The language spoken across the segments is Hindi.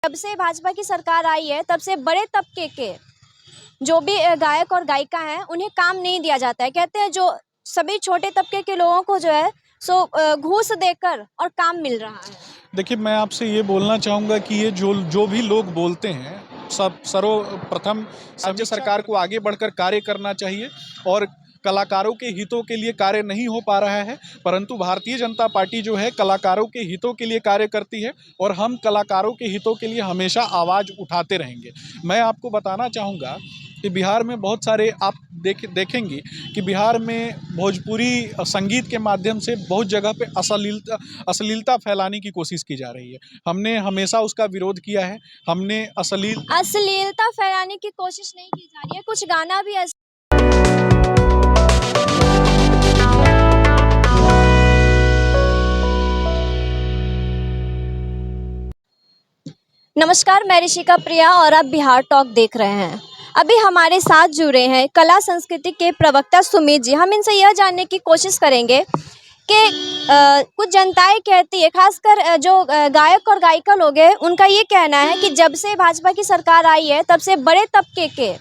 जब से भाजपा की सरकार आई है तब से बड़े तबके के जो भी गायक और गायिका हैं उन्हें काम नहीं दिया जाता है। कहते हैं जो सभी छोटे तबके के लोगों को जो है सो घूस देकर और काम मिल रहा है। देखिए, मैं आपसे ये बोलना चाहूँगा कि ये जो जो भी लोग बोलते हैं, सब सर्वप्रथम राज्य सरकार को आगे बढ़कर कार्य करना चाहिए और कलाकारों के हितों के लिए कार्य नहीं हो पा रहा है, परंतु भारतीय जनता पार्टी जो है कलाकारों के हितों के लिए कार्य करती है और हम कलाकारों के हितों के लिए हमेशा आवाज़ उठाते रहेंगे। मैं आपको बताना चाहूँगा कि बिहार में बहुत सारे आप देखेंगी कि बिहार में भोजपुरी संगीत के माध्यम से बहुत जगह पे अश्लीलता फैलाने की कोशिश की जा रही है। हमने हमेशा उसका विरोध किया है। हमने अश्लीलता फैलाने की कोशिश नहीं की जा रही है, कुछ गाना भी नमस्कार, मैं ऋषिका प्रिया और आप बिहार टॉक देख रहे हैं। अभी हमारे साथ जुड़े हैं कला संस्कृति के प्रवक्ता सुमित जी। हम इनसे यह जानने की कोशिश करेंगे कि कुछ जनताएं कहती है, खासकर जो गायक और गायिका लोग हैं, उनका ये कहना है कि जब से भाजपा की सरकार आई है तब से बड़े तबके के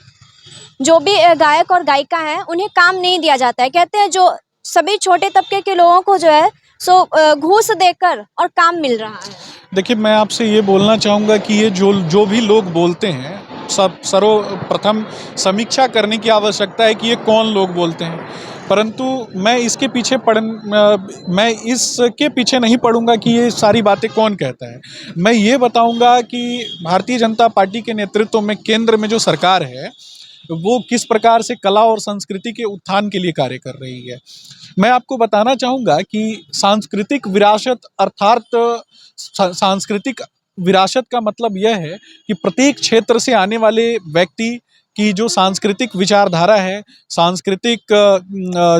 जो भी गायक और गायिका हैं उन्हें काम नहीं दिया जाता है। कहते हैं जो सभी छोटे तबके के लोगों को जो है सो घूस देकर और काम मिल रहा है। देखिए, मैं आपसे ये बोलना चाहूँगा कि ये जो भी लोग बोलते हैं, सब सर्वप्रथम समीक्षा करने की आवश्यकता है कि ये कौन लोग बोलते हैं। परंतु मैं इसके पीछे नहीं पड़ूंगा कि ये सारी बातें कौन कहता है। मैं ये बताऊंगा कि भारतीय जनता पार्टी के नेतृत्व में केंद्र में जो सरकार है वो किस प्रकार से कला और संस्कृति के उत्थान के लिए कार्य कर रही है। मैं आपको बताना चाहूँगा कि सांस्कृतिक विरासत अर्थात सांस्कृतिक विरासत का मतलब यह है कि प्रत्येक क्षेत्र से आने वाले व्यक्ति की जो सांस्कृतिक विचारधारा है, सांस्कृतिक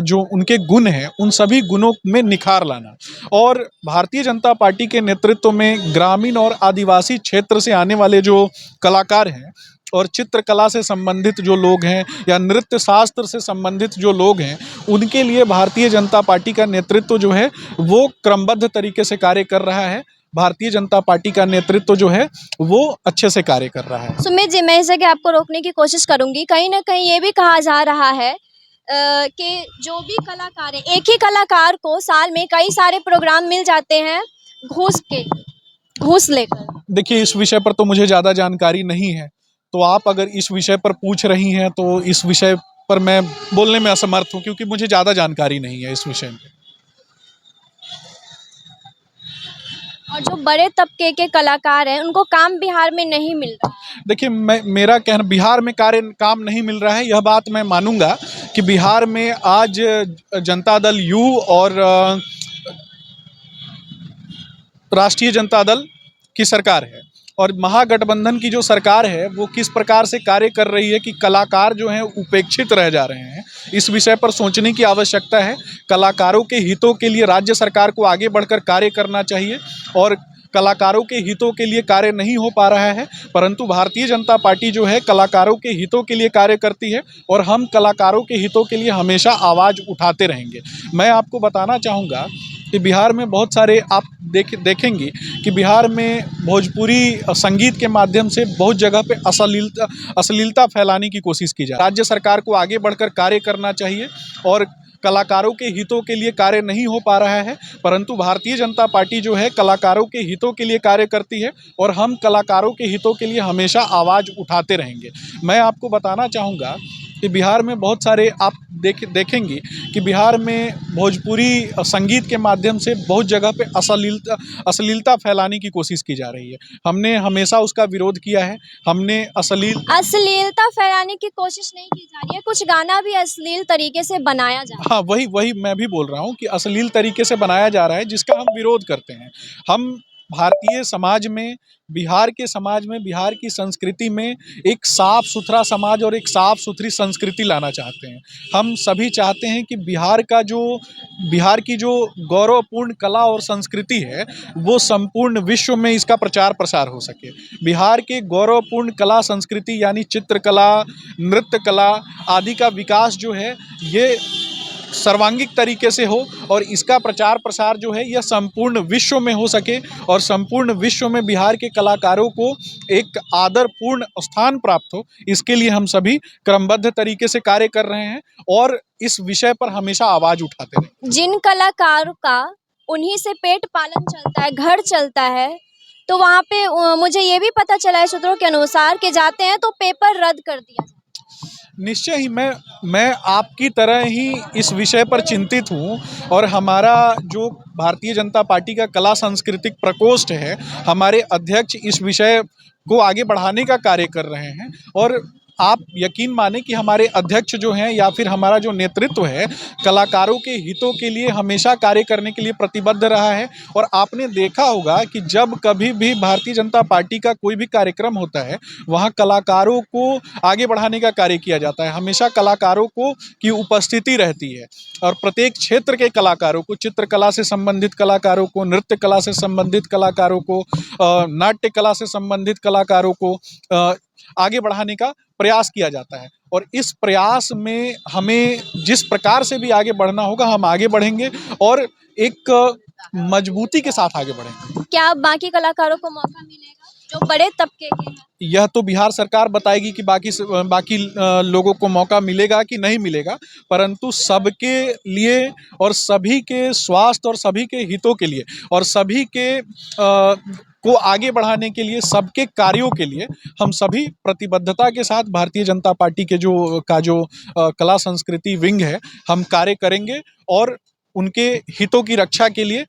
जो उनके गुण हैं, उन सभी गुणों में निखार लाना। और भारतीय जनता पार्टी के नेतृत्व में ग्रामीण और आदिवासी क्षेत्र से आने वाले जो कलाकार हैं और चित्रकला से संबंधित जो लोग हैं या नृत्य शास्त्र से संबंधित जो लोग हैं, उनके लिए भारतीय जनता पार्टी का नेतृत्व जो है वो क्रमबद्ध तरीके से कार्य कर रहा है। भारतीय जनता पार्टी का नेतृत्व जो है वो अच्छे से कार्य कर रहा है। सुमित जी, मैं इसे कि आपको रोकने की कोशिश करूंगी। कहीं ना कहीं ये भी कहा जा रहा है कि जो भी कलाकार है, एक ही कलाकार को साल में कई सारे प्रोग्राम मिल जाते हैं घूस लेकर। देखिए, इस विषय पर तो मुझे ज़्यादा जानकारी नहीं है, तो आप अगर इस विषय पर पूछ रही हैं तो इस विषय पर मैं बोलने में असमर्थ हूँ, क्योंकि मुझे ज़्यादा जानकारी नहीं है इस विषय में। और जो बड़े तबके के कलाकार हैं उनको काम बिहार में नहीं मिल रहा। देखिए, मेरा कहना बिहार में काम नहीं मिल रहा है, यह बात मैं मानूंगा कि बिहार में आज जनता दल यू और राष्ट्रीय जनता दल की सरकार है और महागठबंधन की जो सरकार है वो किस प्रकार से कार्य कर रही है कि कलाकार जो हैं उपेक्षित रह जा रहे हैं। इस विषय पर सोचने की आवश्यकता है। कलाकारों के हितों के लिए राज्य सरकार को आगे बढ़कर कार्य करना चाहिए और कलाकारों के हितों के लिए कार्य नहीं हो पा रहा है, परंतु भारतीय जनता पार्टी जो है कलाकारों के हितों के लिए कार्य करती है और हम कलाकारों के हितों के लिए हमेशा आवाज़ उठाते रहेंगे। मैं आपको बताना चाहूँगा कि बिहार में बहुत सारे आप देखेंगी कि बिहार में भोजपुरी संगीत के माध्यम से बहुत जगह पे अश्लीलता फैलाने की कोशिश की जा रही है। राज्य सरकार को आगे बढ़कर कार्य करना चाहिए और कलाकारों के हितों के लिए कार्य नहीं हो पा रहा है, परंतु भारतीय जनता पार्टी जो है कलाकारों के हितों के लिए कार्य करती है और हम कलाकारों के हितों के लिए हमेशा आवाज़ उठाते रहेंगे। मैं आपको बताना चाहूँगा कि बिहार में बहुत सारे आप देखेंगी कि बिहार में भोजपुरी संगीत के माध्यम से बहुत जगह पे अश्लीलता फैलाने की कोशिश की जा रही है। हमने हमेशा उसका विरोध किया है। हमने अश्लीलता फैलाने की कोशिश नहीं की जा रही है, कुछ गाना भी अश्लील तरीके से बनाया जा रहा है। हाँ, वही मैं भी बोल रहा हूँ कि अश्लील तरीके से बनाया जा रहा है, जिसका हम विरोध करते हैं। हम भारतीय समाज में, बिहार के समाज में, बिहार की संस्कृति में एक साफ सुथरा समाज और एक साफ सुथरी संस्कृति लाना चाहते हैं। हम सभी चाहते हैं कि बिहार की जो गौरवपूर्ण कला और संस्कृति है वो संपूर्ण विश्व में इसका प्रचार प्रसार हो सके। बिहार के गौरवपूर्ण कला संस्कृति यानी चित्रकला, नृत्य कला आदि का विकास जो है ये सर्वांगीण तरीके से हो और इसका प्रचार प्रसार जो है यह संपूर्ण विश्व में हो सके और संपूर्ण विश्व में बिहार के कलाकारों को एक आदरपूर्ण स्थान प्राप्त हो, इसके लिए हम सभी क्रमबद्ध तरीके से कार्य कर रहे हैं और इस विषय पर हमेशा आवाज़ उठाते रहें। जिन कलाकारों का उन्हीं से पेट पालन चलता है, घर चलता है, तो वहाँ पे मुझे ये भी पता चला है सूत्रों के अनुसार कि जाते हैं तो पेपर रद्द कर दिया जाता है। निश्चय ही मैं आपकी तरह ही इस विषय पर चिंतित हूँ और हमारा जो भारतीय जनता पार्टी का कला सांस्कृतिक प्रकोष्ठ है, हमारे अध्यक्ष इस विषय को आगे बढ़ाने का कार्य कर रहे हैं और आप यकीन माने कि हमारे अध्यक्ष जो हैं या फिर हमारा जो नेतृत्व है कलाकारों के हितों के लिए हमेशा कार्य करने के लिए प्रतिबद्ध रहा है। और आपने देखा होगा कि जब कभी भी भारतीय जनता पार्टी का कोई भी कार्यक्रम होता है वहाँ कलाकारों को आगे बढ़ाने का कार्य किया जाता है, हमेशा कलाकारों को की उपस्थिति रहती है और प्रत्येक क्षेत्र के कलाकारों को, चित्रकला से संबंधित कलाकारों को, नृत्य कला से संबंधित कलाकारों को, नाट्य कला से संबंधित कलाकारों को आगे बढ़ाने का प्रयास किया जाता है। और इस प्रयास में हमें जिस प्रकार से भी आगे बढ़ना होगा हम आगे बढ़ेंगे और एक मजबूती के साथ आगे बढ़ेंगे। क्या बाकी कलाकारों को मौका मिलेगा जो बड़े तबके के हैं? यह तो बिहार सरकार बताएगी कि बाकी लोगों को मौका मिलेगा कि नहीं मिलेगा, परंतु सबके लिए और सभी के स्वास्थ्य और सभी के हितों के लिए और सभी के को आगे बढ़ाने के लिए, सबके कार्यों के लिए हम सभी प्रतिबद्धता के साथ भारतीय जनता पार्टी के जो कला संस्कृति विंग है हम कार्य करेंगे और उनके हितों की रक्षा के लिए